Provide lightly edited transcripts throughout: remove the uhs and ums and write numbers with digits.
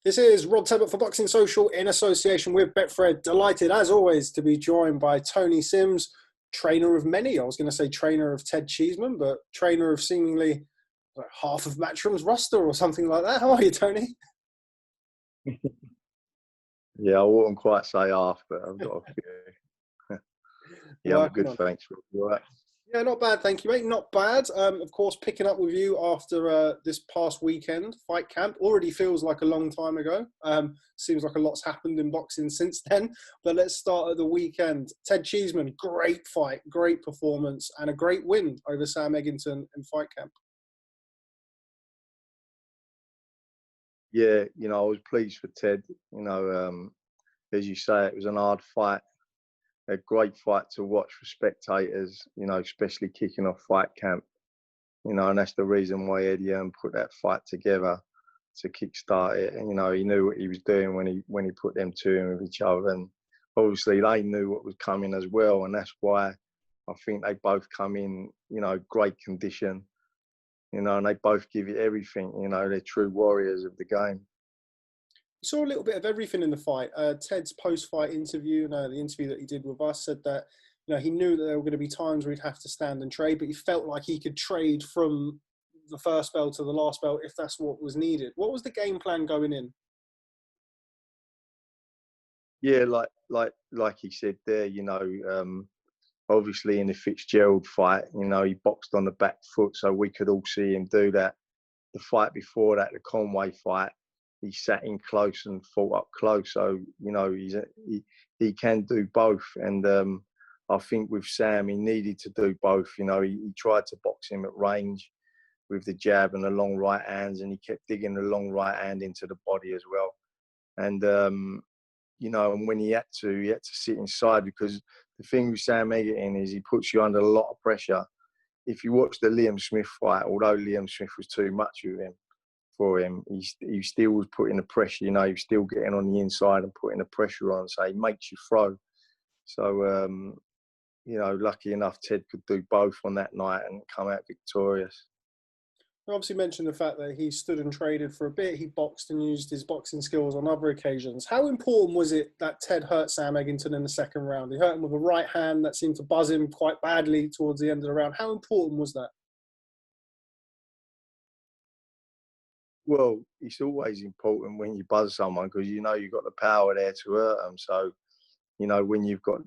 This is Rob Tebbutt for Boxing Social in association with Betfred. Delighted, as always, to be joined by Tony Sims, trainer of many. I was going to say trainer of Ted Cheeseman, but trainer of seemingly half of Matchroom's roster or something like that. How are you, Tony? Yeah, I wouldn't quite say half, but I've got a few. Yeah, I'm good, thanks. You all right? Yeah, not bad, thank you, mate. Not bad. Of course, picking up with you after this past weekend, fight camp. Already feels like a long time ago. Seems like a lot's happened in boxing since then. But let's start at the weekend. Ted Cheeseman, great fight, great performance, and a great win over Sam Eggington in fight camp. Yeah, I was pleased for Ted. As you say, it was an hard fight. A great fight to watch for spectators, especially kicking off fight camp. And that's the reason why Eddie Hearn put that fight together to kickstart it. And, he knew what he was doing when he put them two in with each other. And obviously they knew what was coming as well. And that's why I think they both come in, great condition, and they both give it everything. They're true warriors of the game. We saw a little bit of everything in the fight. Ted's post-fight interview, the interview that he did with us, said that he knew that there were going to be times where he'd have to stand and trade, but he felt like he could trade from the first bell to the last bell if that's what was needed. What was the game plan going in? Yeah, like he said there, obviously in the Fitzgerald fight, he boxed on the back foot, so we could all see him do that. The fight before that, the Conway fight, he sat in close and fought up close. So, he can do both. And I think with Sam, he needed to do both. He tried to box him at range with the jab and the long right hands, and he kept digging the long right hand into the body as well. And, and when he had to sit inside, because the thing with Sam Eggington is he puts you under a lot of pressure. If you watch the Liam Smith fight, although Liam Smith was too much for him, he still was putting the pressure, he was still getting on the inside and putting the pressure on, so he makes you throw. So, lucky enough, Ted could do both on that night and come out victorious. You obviously mentioned the fact that he stood and traded for a bit. He boxed and used his boxing skills on other occasions. How important was it that Ted hurt Sam Eggington in the second round? He hurt him with a right hand that seemed to buzz him quite badly towards the end of the round. How important was that? Well, it's always important when you buzz someone because you've got the power there to hurt them. So, when you've got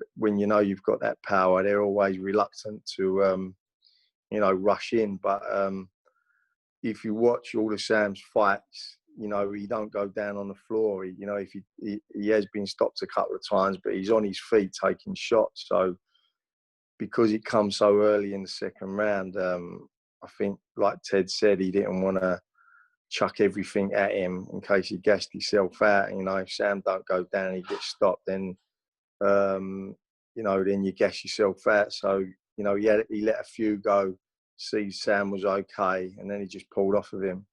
that power, they're always reluctant to, rush in. But if you watch all of Sam's fights, he don't go down on the floor. He has been stopped a couple of times, but he's on his feet taking shots. So, because it comes so early in the second round, I think, like Ted said, he didn't want to chuck everything at him in case he gassed himself out. If Sam don't go down and he gets stopped, then then you gas yourself out. So he let a few go, see Sam was okay, and then he just pulled off of him.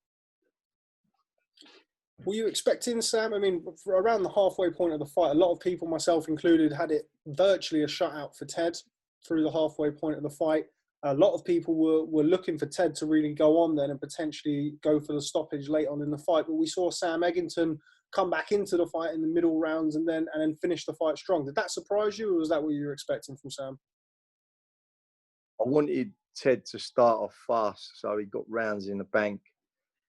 Were you expecting Sam? I mean, around the halfway point of the fight, a lot of people, myself included, had it virtually a shutout for Ted through the halfway point of the fight. A lot of people were looking for Ted to really go on then and potentially go for the stoppage late on in the fight. But we saw Sam Eggington come back into the fight in the middle rounds and then finish the fight strong. Did that surprise you, or was that what you were expecting from Sam? I wanted Ted to start off fast, so he got rounds in the bank,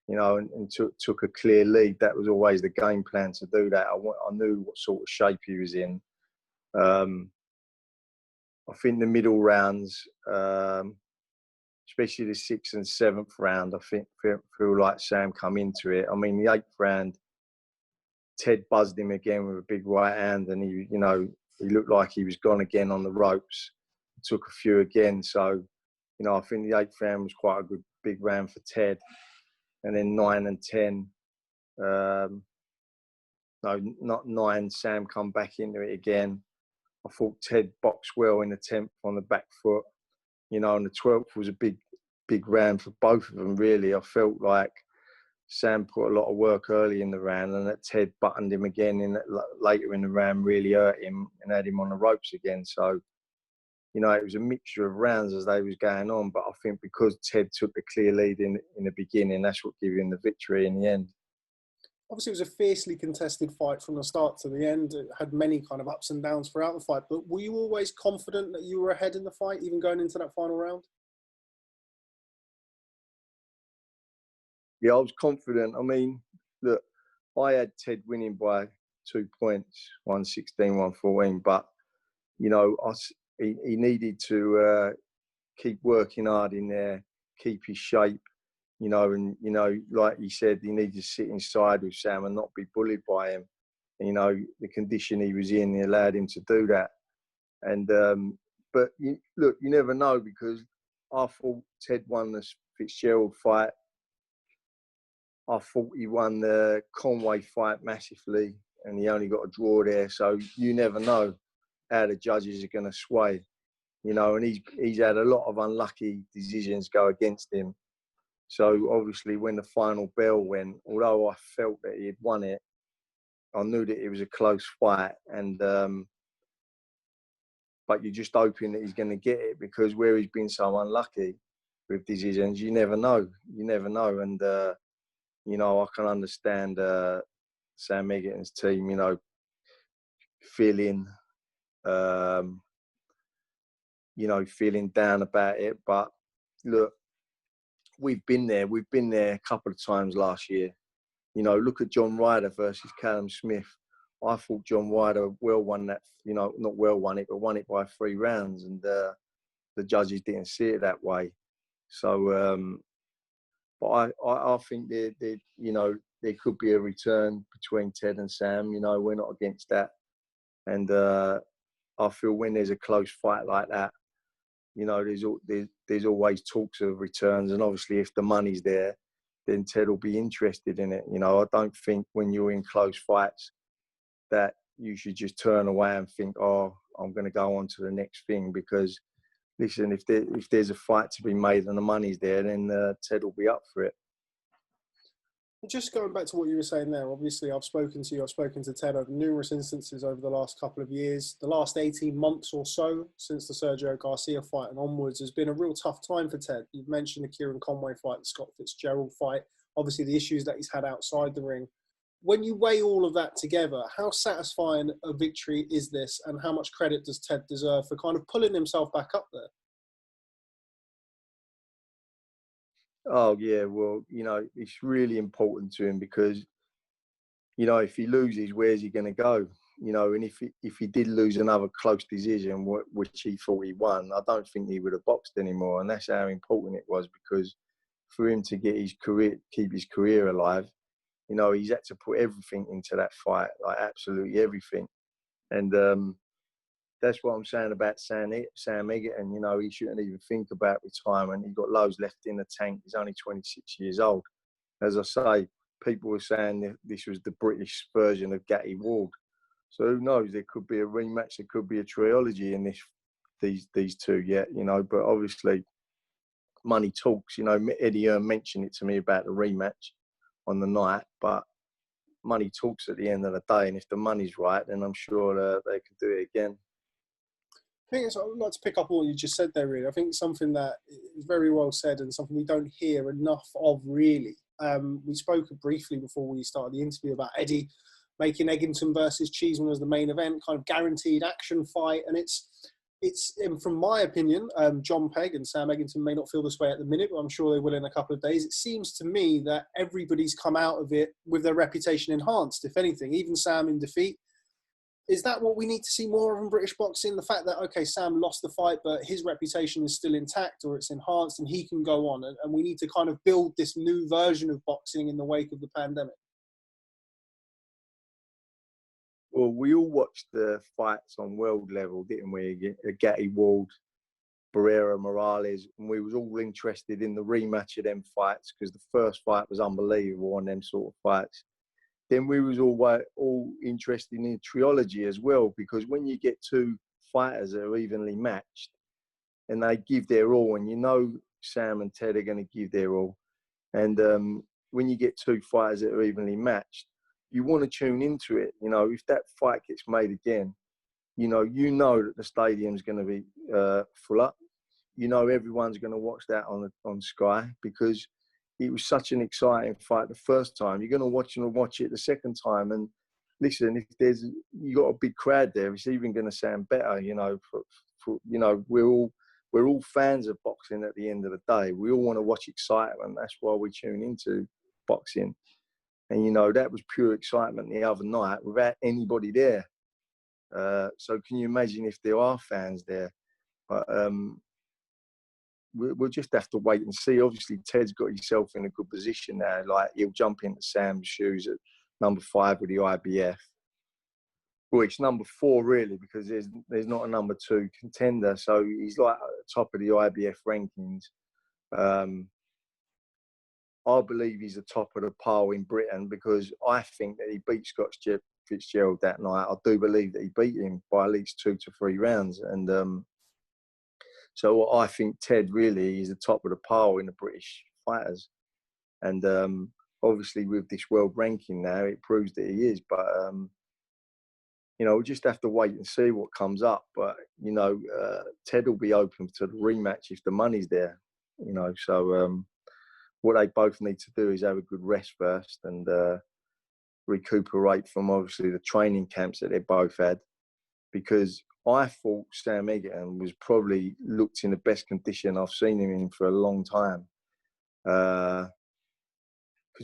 and took a clear lead. That was always the game plan, to do that. I knew what sort of shape he was in. I think the middle rounds, especially the 6th and 7th round, I feel like Sam come into it. I mean, the 8th round, Ted buzzed him again with a big right hand, and he looked like he was gone again on the ropes. Took a few again, so I think the 8th round was quite a good big round for Ted. And then 9 and 10, no, not 9. Sam come back into it again. I thought Ted boxed well in the 10th on the back foot, and the 12th was a big round for both of them, really. I felt like Sam put a lot of work early in the round, and that Ted buttoned him again later in the round, really hurt him and had him on the ropes again. So, you know, it was a mixture of rounds as they was going on. But I think because Ted took the clear lead in the beginning, that's what gave him the victory in the end. Obviously, it was a fiercely contested fight from the start to the end. It had many kind of ups and downs throughout the fight. But were you always confident that you were ahead in the fight, even going into that final round? Yeah, I was confident. I mean, look, I had Ted winning by 2 points, 116, 114. But, you know, he needed to keep working hard in there, keep his shape, you know, and, you know, like you said, he needed to sit inside with Sam and not be bullied by him. And, you know, the condition he was in, he allowed him to do that. And, but look, you never know, because I thought Ted won the Fitzgerald fight. I thought he won the Conway fight massively, and he only got a draw there. So you never know how the judges are going to sway, you know, and he's had a lot of unlucky decisions go against him. So obviously when the final bell went, although I felt that he had won it, I knew that it was a close fight. And but you're just hoping that he's going to get it, because where he's been so unlucky with decisions, you never know. You never know. And, you know, I can understand Sam Eggington's team, you know, feeling, you know, feeling down about it. But look, we've been there. We've been there a couple of times last year. You know, look at John Ryder versus Callum Smith. I thought John Ryder well won that, you know, not well won it, but won it by 3 rounds. And the judges didn't see it that way. So, but I think you know, there could be a return between Ted and Sam. You know, we're not against that. And I feel when there's a close fight like that, you know, there's always talks of returns. And obviously, if the money's there, then Ted will be interested in it. You know, I don't think when you're in close fights that you should just turn away and think, oh, I'm going to go on to the next thing. Because, listen, if there's a fight to be made and the money's there, then Ted will be up for it. Just going back to what you were saying there, obviously I've spoken to you, I've spoken to Ted over numerous instances over the last couple of years. The last 18 months or so, since the Sergio Garcia fight and onwards, has been a real tough time for Ted. You've mentioned the Kieran Conway fight, the Scott Fitzgerald fight, obviously the issues that he's had outside the ring. When you weigh all of that together, how satisfying a victory is this, and how much credit does Ted deserve for kind of pulling himself back up there? Oh, yeah, well, you know, it's really important to him, because, you know, if he loses, where's he going to go? You know, and if he did lose another close decision, which he thought he won, I don't think he would have boxed anymore. And that's how important it was, because for him to get his career, keep his career alive, you know, he's had to put everything into that fight, like absolutely everything. And that's what I'm saying about Sam Eggington. You know, he shouldn't even think about retirement. He's got loads left in the tank. He's only 26 years old. As I say, people were saying that this was the British version of Gatti-Ward. So who knows? There could be a rematch. There could be a trilogy in these two yet, you know. But obviously, money talks. You know, Eddie Hearn mentioned it to me about the rematch on the night. But money talks at the end of the day. And if the money's right, then I'm sure they could do it again. I think I'd like to pick up on what you just said there, really. I think something that is very well said and something we don't hear enough of, really. We spoke briefly before we started the interview about Eddie making Eggington versus Cheeseman as the main event, kind of guaranteed action fight. And it's from my opinion, John Pegg and Sam Eggington may not feel this way at the minute, but I'm sure they will in a couple of days. It seems to me that everybody's come out of it with their reputation enhanced, if anything, even Sam in defeat. Is that what we need to see more of in British boxing? The fact that, okay, Sam lost the fight, but his reputation is still intact, or it's enhanced and he can go on. And we need to kind of build this new version of boxing in the wake of the pandemic. Well, we all watched the fights on world level, didn't we? Gatti-Ward, Barrera, Morales, and we was all interested in the rematch of them fights, because the first fight was unbelievable on them sort of fights. Then we was all interested in the trilogy as well, because when you get 2 fighters that are evenly matched and they give their all, and you know Sam and Ted are going to give their all, and when you get 2 fighters that are evenly matched, you want to tune into it. You know, if that fight gets made again, you know that the stadium's going to be full up. You know everyone's going to watch that on Sky, because it was such an exciting fight the first time. You're going to watch it the second time. And listen, if you got a big crowd there, it's even going to sound better. We're all fans of boxing at the end of the day. We all want to watch excitement. That's why we tune into boxing. And, that was pure excitement the other night without anybody there. So can you imagine if there are fans there? But we'll just have to wait and see. Obviously, Ted's got himself in a good position now. Like, he'll jump into Sam's shoes at number 5 with the IBF. Well, it's number 4 really, because there's not a number 2 contender. So he's like at the top of the IBF rankings. I believe he's the top of the pile in Britain, because I think that he beat Scott Fitzgerald that night. I do believe that he beat him by at least 2 to 3 rounds. And so I think Ted really is the top of the pile in the British fighters. And obviously with this world ranking now, it proves that he is. But, we'll just have to wait and see what comes up. But, Ted will be open to the rematch if the money's there, So what they both need to do is have a good rest first and recuperate from, obviously, the training camps that they both had. Because I thought Sam Eggington was probably looked in the best condition I've seen him in for a long time. Because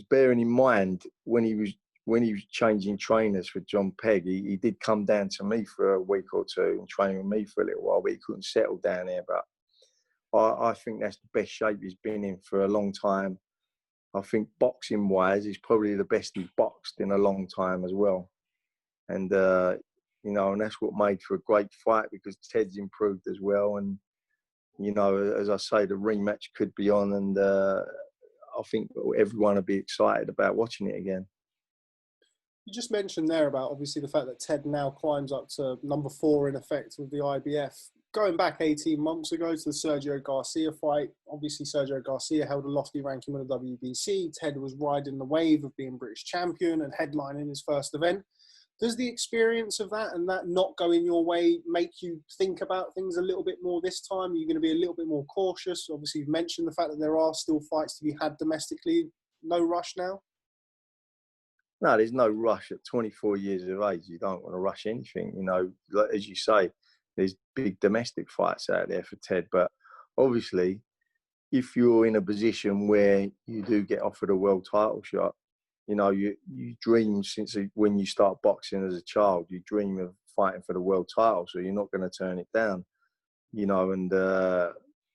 bearing in mind, when he was changing trainers for John Pegg, he did come down to me for a week or two and train with me for a little while, but he couldn't settle down here. But I think that's the best shape he's been in for a long time. I think boxing-wise, he's probably the best he's boxed in a long time as well. And, and that's what made for a great fight, because Ted's improved as well. And, as I say, the rematch could be on, and I think everyone will be excited about watching it again. You just mentioned there about, obviously, the fact that Ted now climbs up to number 4 in effect with the IBF. Going back 18 months ago to the Sergio Garcia fight, obviously Sergio Garcia held a lofty ranking with the WBC. Ted was riding the wave of being British champion and headlining his first event. Does the experience of that and that not going your way make you think about things a little bit more this time? Are you going to be a little bit more cautious? Obviously, you've mentioned the fact that there are still fights to be had domestically. No rush now? No, there's no rush at 24 years of age. You don't want to rush anything. As you say, there's big domestic fights out there for Ted. But obviously, if you're in a position where you do get offered a world title shot, you dream since when you start boxing as a child, you dream of fighting for the world title. So you're not going to turn it down, And I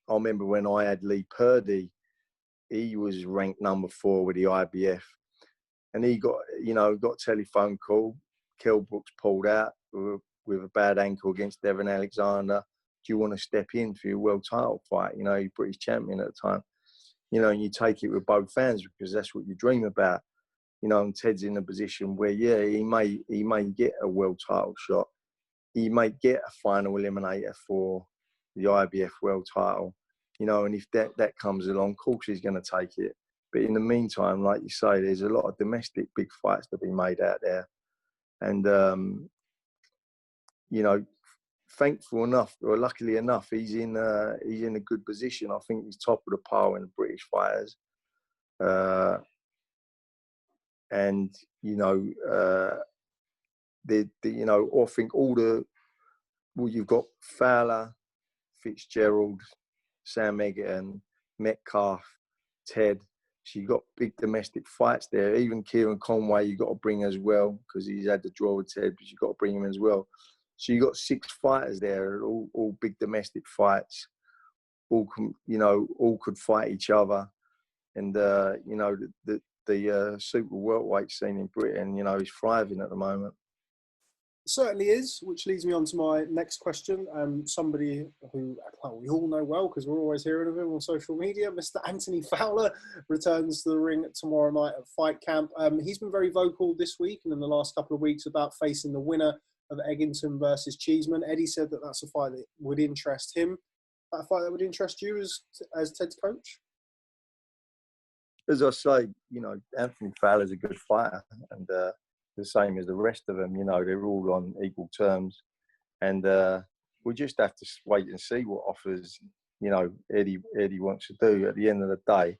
remember when I had Lee Purdy, he was ranked number 4 with the IBF. And he got a telephone call. Kell Brooks pulled out with a bad ankle against Devon Alexander. Do you want to step in for your world title fight? You're British champion at the time. And you take it with both hands, because that's what you dream about. And Ted's in a position where, he may get a world title shot. He may get a final eliminator for the IBF world title. And if that comes along, of course he's going to take it. But in the meantime, like you say, there's a lot of domestic big fights to be made out there. And, thankful enough, or luckily enough, he's in a good position. I think he's top of the pile in the British fighters. And, I think you've got Fowler, Fitzgerald, Sam Eggington, Metcalf, Ted. So you've got big domestic fights there. Even Kieran Conway, you've got to bring as well, because he's had the draw with Ted, but you've got to bring him as well. So you've got 6 fighters there, all big domestic fights. All could fight each other. And, the super welterweight scene in Britain, is thriving at the moment. It certainly is, which leads me on to my next question. Somebody who we all know well, because we're always hearing of him on social media, Mr. Anthony Fowler, returns to the ring tomorrow night at Fight Camp. He's been very vocal this week and in the last couple of weeks about facing the winner of Eggington versus Cheeseman. Eddie said that that's a fight that would interest him. That fight that would interest you as Ted's coach? As I say, Anthony Fowler's a good fighter, and the same as the rest of them. They're all on equal terms. and we just have to wait and see what offers, you know, Eddie wants to do. At the end of the day,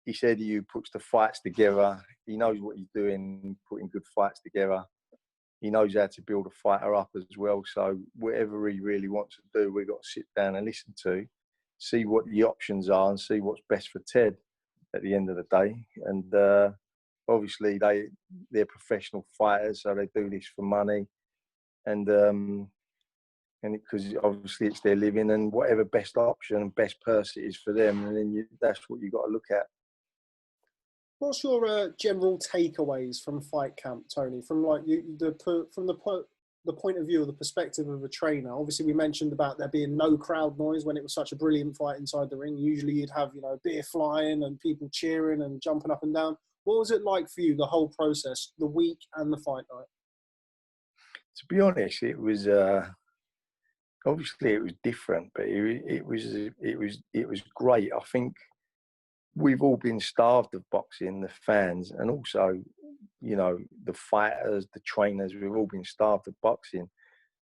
he's Eddie who puts the fights together. He knows what he's doing, putting good fights together. He knows how to build a fighter up as well. So whatever he really wants to do, we've got to sit down and listen to, see what the options are and see what's best for Ted at the end of the day. And obviously they're professional fighters, so they do this for money. And because obviously it's their living, and whatever best option and best person is for them, and then that's what you've got to look at. What's your general takeaways from fight camp, Tony? From like the point of view, or the perspective of a trainer. Obviously, we mentioned about there being no crowd noise when it was such a brilliant fight inside the ring. Usually, you'd have beer flying and people cheering and jumping up and down. What was it like for you, the whole process, the week and the fight night? To be honest, it was obviously it was different, but it was great. I think we've all been starved of boxing, the fans, and also, the fighters, the trainers. We've all been starved of boxing.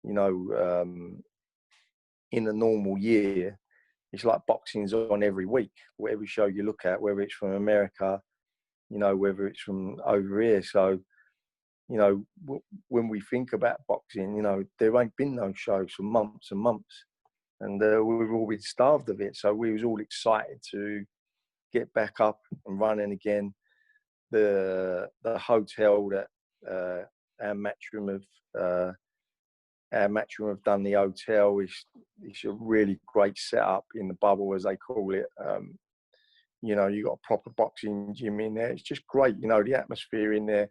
In a normal year, it's like boxing's on every week. Whatever show you look at, whether it's from America, whether it's from over here. So, when we think about boxing, there ain't been no shows for months and months, and we've all been starved of it. So we was all excited to get back up and running again. The hotel that our matchroom have done, the hotel, it's a really great setup in the bubble, as they call it. You got a proper boxing gym in there. It's just great. The atmosphere in there,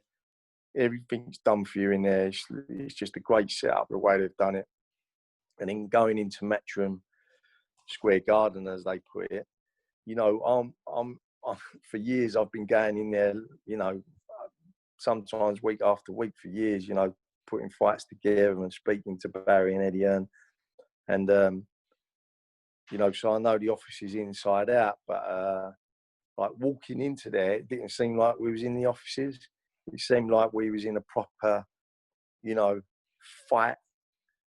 everything's done for you in there. It's just a great setup, the way they've done it. And then going into Matchroom Square Garden, as they put it, I'm for years I've been going in there, sometimes week after week for years, putting fights together and speaking to Barry and Eddie Hearn. And, so I know the office is inside out, but like walking into there, it didn't seem like we was in the offices. It seemed like we was in a proper, fight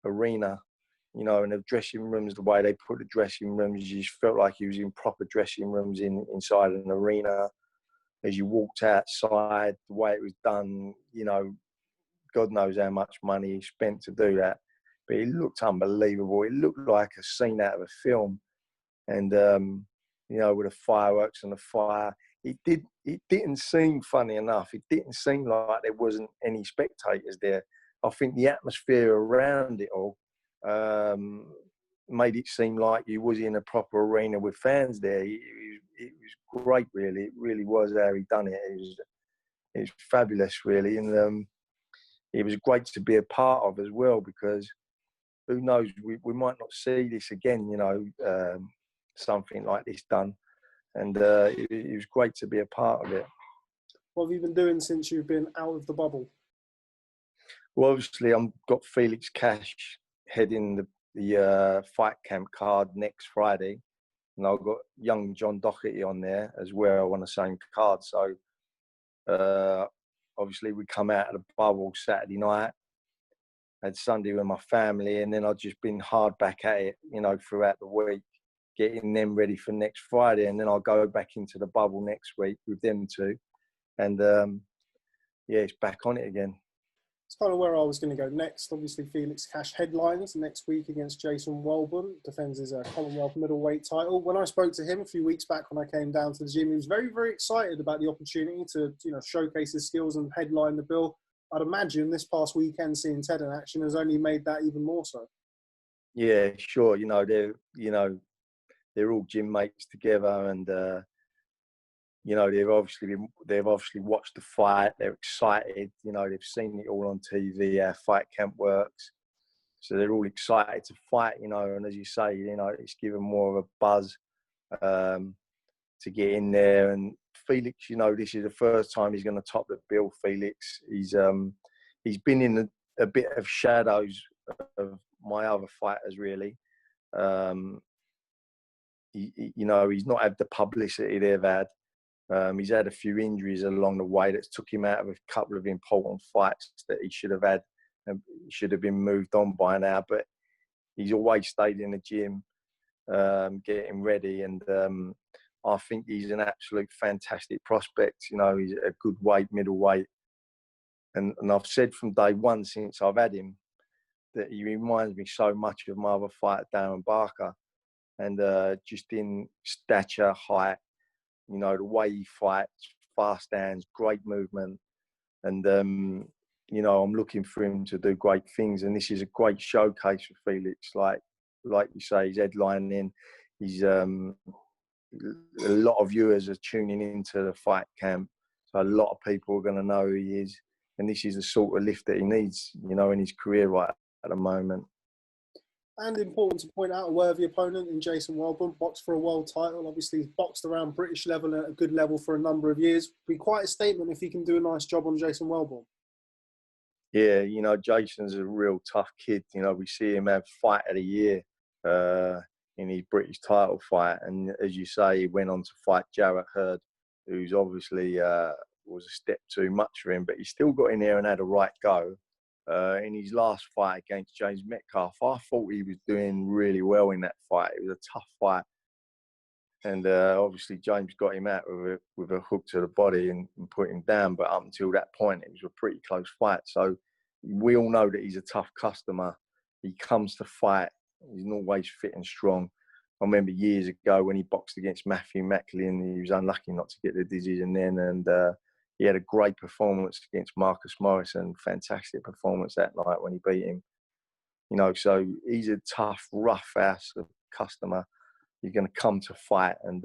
arena, and the dressing rooms, the way they put the dressing rooms, you just felt like you was in proper dressing rooms inside an arena. As you walked outside, the way it was done, God knows how much money he spent to do that. But it looked unbelievable. It looked like a scene out of a film. And, with the fireworks and the fire, it didn't seem, funny enough, it didn't seem like there wasn't any spectators there. I think the atmosphere around it all made it seem like you was in a proper arena with fans there. It was great, really. It really was how he done it. It was fabulous, really. And it was great to be a part of as well, because who knows, we might not see this again, something like this done. And it was great to be a part of it. What have you been doing since you've been out of the bubble? Well, obviously, I've got Felix Cash heading the fight camp card next Friday. And I've got young John Doherty on there as well on the same card. So, obviously, we come out of the bubble Saturday night. Had Sunday with my family, and then I've just been hard back at it, throughout the week, getting them ready for next Friday. And then I'll go back into the bubble next week with them two. And, it's back on it again. It's kind of where I was going to go next. Obviously, Felix Cash headlines next week against Jason Welburn, defends his Commonwealth middleweight title. When I spoke to him a few weeks back when I came down to the gym, he was very, very excited about the opportunity to, showcase his skills and headline the bill. I'd imagine this past weekend seeing Ted in action has only made that even more so. Yeah, sure. They're all gym mates together, and they've obviously watched the fight. They're excited. They've seen it all on TV, how fight camp works. So they're all excited to fight, and as you say, it's given more of a buzz to get in there. And Felix, this is the first time he's going to top the bill, Felix. He's been in a bit of shadows of my other fighters, really. He's not had the publicity they've had. He's had a few injuries along the way that's took him out of a couple of important fights that he should have had and should have been moved on by now. But he's always stayed in the gym, getting ready, and I think he's an absolute fantastic prospect. You know, he's a good middleweight, and I've said from day one since I've had him that he reminds me so much of my other fighter, Darren Barker, and just in stature, height, you know, the way he fights, fast hands, great movement, and you know, I'm looking for him to do great things, and this is a great showcase for Felix. Like you say, he's headlining. He's a lot of viewers are tuning into the fight camp, so a lot of people are going to know who he is, and this is the sort of lift that he needs, you know, in his career right at the moment. And important to point out, a worthy opponent in Jason Wellborn, boxed for a world title. Obviously, he's boxed around British level at a good level for a number of years. Be quite a statement if he can do a nice job on Jason Wellborn. Yeah, you know, Jason's a real tough kid. You know, we see him have fight of the year in his British title fight. And as you say, he went on to fight Jarrett Hurd, who's obviously was a step too much for him, but he still got in there and had a right go. In his last fight against James Metcalf, I thought he was doing really well in that fight. It was a tough fight. And obviously James got him out with a hook to the body and put him down. But up until that point, it was a pretty close fight. So we all know that he's a tough customer. He comes to fight. He's always fit and strong. I remember years ago when he boxed against Matthew Macklin, he was unlucky not to get the decision then. And he had a great performance against Marcus Morrison. Fantastic performance that night when he beat him. You know, so he's a tough, rough ass customer. He's going to come to fight. And,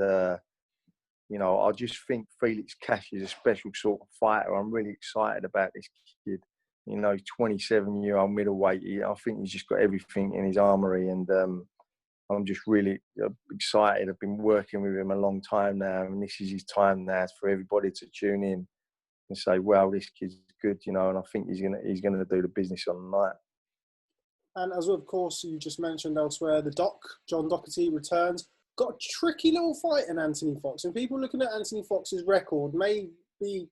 you know, I just think Felix Cash is a special sort of fighter. I'm really excited about this kid. You know, 27-year-old middleweight. I think he's just got everything in his armoury. And I'm just really excited. I've been working with him a long time now. And this is his time now for everybody to tune in and say, wow, this kid's good, you know. And I think he's gonna do the business on the night. And as of course you just mentioned elsewhere, the John Doherty returns. Got a tricky little fight in Anthony Fox. And people looking at Anthony Fox's record may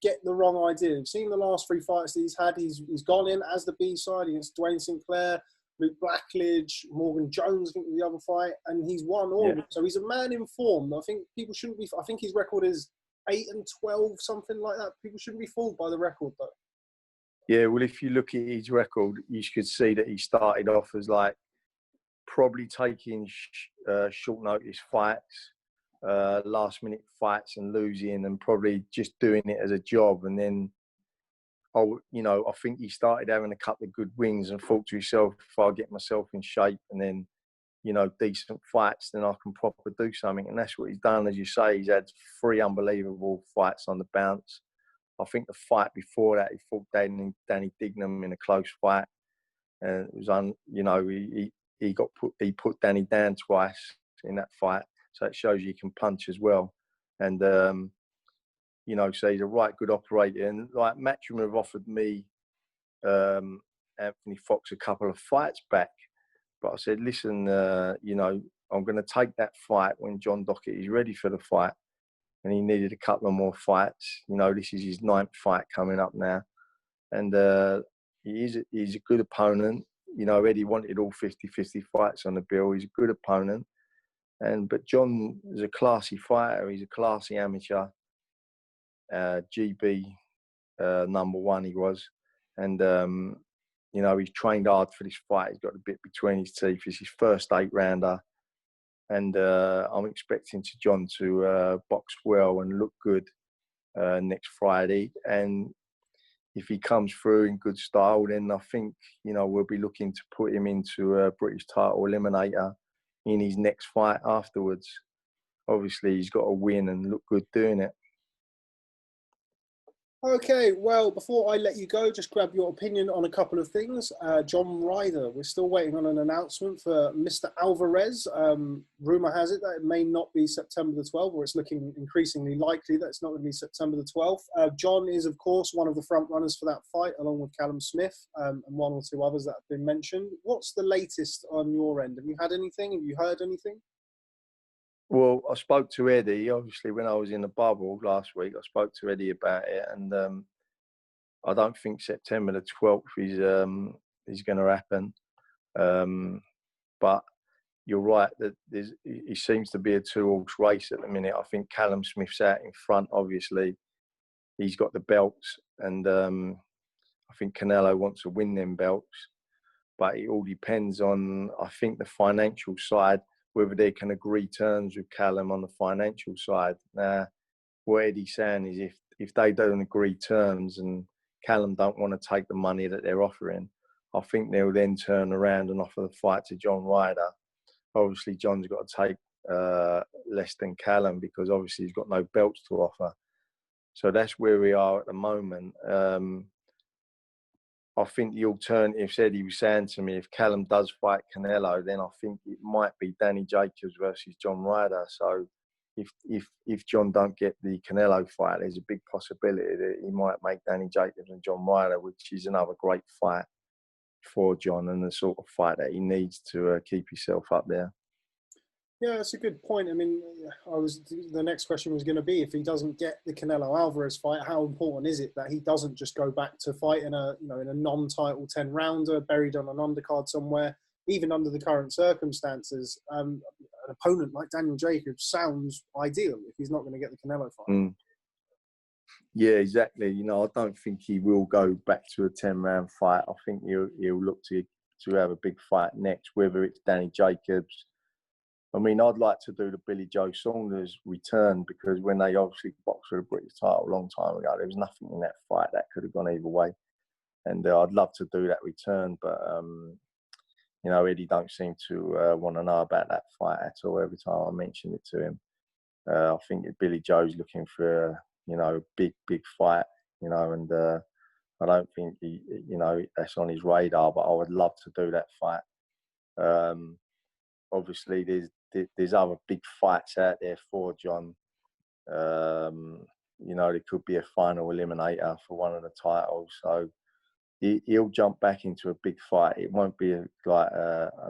get the wrong idea. You've seen the last 3 fights that he's had. He's gone in as the B-side against Dwayne Sinclair, Luke Blackledge, Morgan Jones, I think was the other fight, and he's won all of them. So he's a man in form. I think people shouldn't be. I think his record is 8-12, something like that. People shouldn't be fooled by the record, though. Yeah, well, if you look at his record, you could see that he started off as like probably taking short notice fights, last minute fights and losing, and probably just doing it as a job. And then, I think he started having a couple of good wins and thought to himself, if I get myself in shape and then, you know, decent fights, then I can properly do something. And that's what he's done. As you say, he's had 3 unbelievable fights on the bounce. I think the fight before that, he fought Danny Dignam in a close fight. And it was, he put Danny down twice in that fight. So it shows you can punch as well. And, you know, so he's a right good operator. And like Matchroom have offered me Anthony Fox a couple of fights back. But I said, listen, you know, I'm going to take that fight when John Doherty is ready for the fight. And he needed a couple of more fights. You know, this is his 9th fight coming up now. And he's a good opponent. You know, Eddie wanted all 50-50 fights on the bill. He's a good opponent. But John is a classy fighter. He's a classy amateur. GB #1 he was. And, you know, he's trained hard for this fight. He's got a bit between his teeth. It's his first 8-rounder. And I'm expecting John to box well and look good next Friday. And if he comes through in good style, then I think, you know, we'll be looking to put him into a British title eliminator in his next fight afterwards. Obviously, he's got to win and look good doing it. Okay, well, before I let you go, just grab your opinion on a couple of things. John Ryder, we're still waiting on an announcement for Mr. Alvarez. Rumour has it that it may not be September the 12th, or it's looking increasingly likely that it's not going to be September the 12th. John is, of course, one of the front runners for that fight, along with Callum Smith and 1 or 2 others that have been mentioned. What's the latest on your end? Have you had anything? Have you heard anything? Well, I spoke to Eddie, obviously, when I was in the bubble last week. I spoke to Eddie about it, and I don't think September the 12th is going to happen. But you're right that it seems to be a two-horse race at the minute. I think Callum Smith's out in front, obviously. He's got the belts, and I think Canelo wants to win them belts. But it all depends on, I think, the financial side, whether they can agree terms with Callum on the financial side. Now, what Eddie's saying is if they don't agree terms and Callum don't want to take the money that they're offering, I think they'll then turn around and offer the fight to John Ryder. Obviously, John's got to take less than Callum because obviously he's got no belts to offer. So that's where we are at the moment. I think the alternatives, Eddie was saying to me, if Callum does fight Canelo, then I think it might be Danny Jacobs versus John Ryder. So if John don't get the Canelo fight, there's a big possibility that he might make Danny Jacobs and John Ryder, which is another great fight for John and the sort of fight that he needs to keep himself up there. Yeah, that's a good point. I mean, the next question was going to be, if he doesn't get the Canelo Alvarez fight, how important is it that he doesn't just go back to fight in a non-title 10-rounder, buried on an undercard somewhere, even under the current circumstances? An opponent like Daniel Jacobs sounds ideal if he's not going to get the Canelo fight. Yeah, exactly. I don't think he will go back to a 10-round fight. I think he'll look to have a big fight next, whether it's Danny Jacobs. I mean, I'd like to do the Billy Joe Saunders return, because when they obviously boxed for the British title a long time ago, there was nothing in that fight that could have gone either way. And I'd love to do that return, but, Eddie don't seem to want to know about that fight at all every time I mention it to him. I think that Billy Joe's looking for a big fight, and I don't think that's on his radar, but I would love to do that fight. Obviously, there's other big fights out there for John. There could be a final eliminator for one of the titles, so he'll jump back into a big fight. It won't be a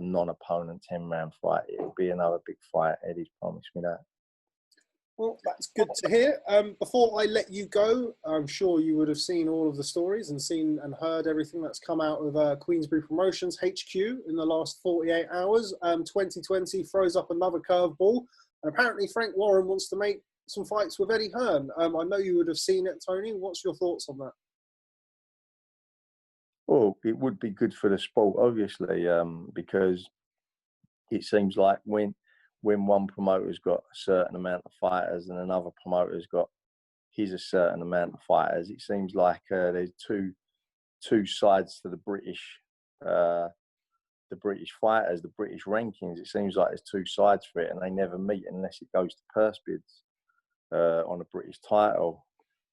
non-opponent 10-round fight. It'll be another big fight. Eddie's promised me that. Well, that's good to hear. Before I let you go, I'm sure you would have seen all of the stories and seen and heard everything that's come out of Queensberry Promotions HQ in the last 48 hours. 2020 throws up another curveball, and apparently Frank Warren wants to make some fights with Eddie Hearn. I know you would have seen it, Tony. What's your thoughts on that? Well, it would be good for the sport, obviously, because it seems like when one promoter's got a certain amount of fighters and another promoter's got a certain amount of fighters, it seems like there's two sides to the British fighters, the British rankings. It seems like there's two sides for it, and they never meet unless it goes to purse bids on a British title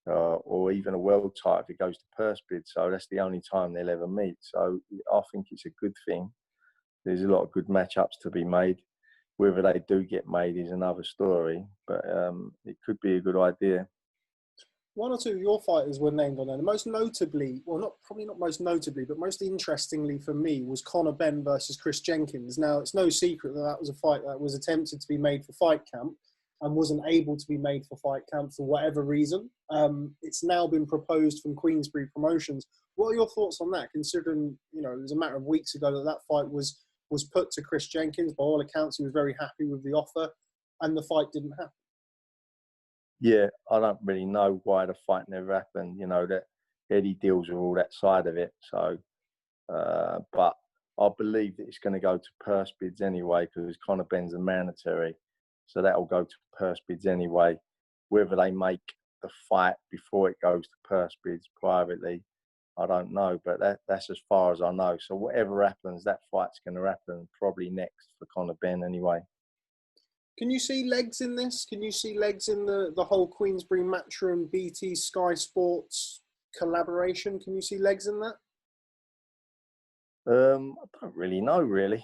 or even a world title if it goes to purse bids. So that's the only time they'll ever meet. So I think it's a good thing. There's a lot of good matchups to be made. Whether they do get made is another story, but it could be a good idea. One or two of your fighters were named on there. Most notably, well, probably not most notably, but most interestingly for me was Conor Ben versus Chris Jenkins. Now, it's no secret that was a fight that was attempted to be made for Fight Camp and wasn't able to be made for Fight Camp for whatever reason. It's now been proposed from Queensberry Promotions. What are your thoughts on that, considering, it was a matter of weeks ago that fight was put to Chris Jenkins? By all accounts, he was very happy with the offer, and the fight didn't happen. Yeah, I don't really know why the fight never happened. That Eddie deals with all that side of it. So, but I believe that it's going to go to purse bids anyway, because Conor Ben's a mandatory. So that'll go to purse bids anyway. Whether they make the fight before it goes to purse bids privately, I don't know, but that's as far as I know. So whatever happens, that fight's going to happen probably next for Conor Ben anyway. Can you see legs in this? Can you see legs in the whole Queensberry Matchroom BT Sky Sports collaboration? Can you see legs in that? I don't really know, really.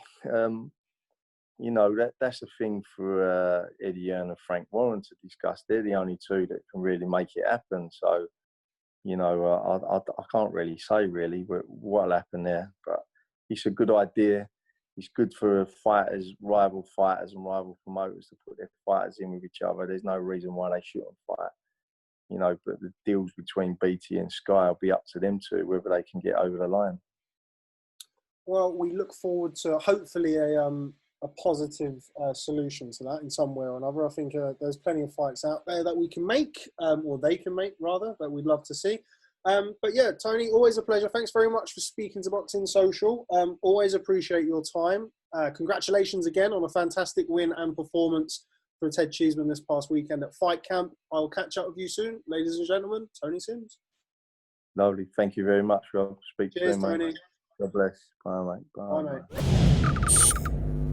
That's the thing for Eddie Hearn and Frank Warren to discuss. They're the only two that can really make it happen. So, I can't really say really what'll happen there, but it's a good idea. It's good for fighters, rival fighters and rival promoters to put their fighters in with each other. There's no reason why they shouldn't fight, but the deals between BT and Sky will be up to them two, whether they can get over the line. Well, we look forward to hopefully a positive solution to that in some way or another. I think there's plenty of fights out there that we can make, or they can make rather, that we'd love to see. But yeah, Tony, always a pleasure. Thanks very much for speaking to Boxing Social. Always appreciate your time. Congratulations again on a fantastic win and performance for Ted Cheeseman this past weekend at Fight Camp. I'll catch up with you soon, ladies and gentlemen. Tony Sims. Lovely. Thank you very much, Rob. Speak Cheers, soon, Tony. mate. God bless. Bye, mate. Bye, mate.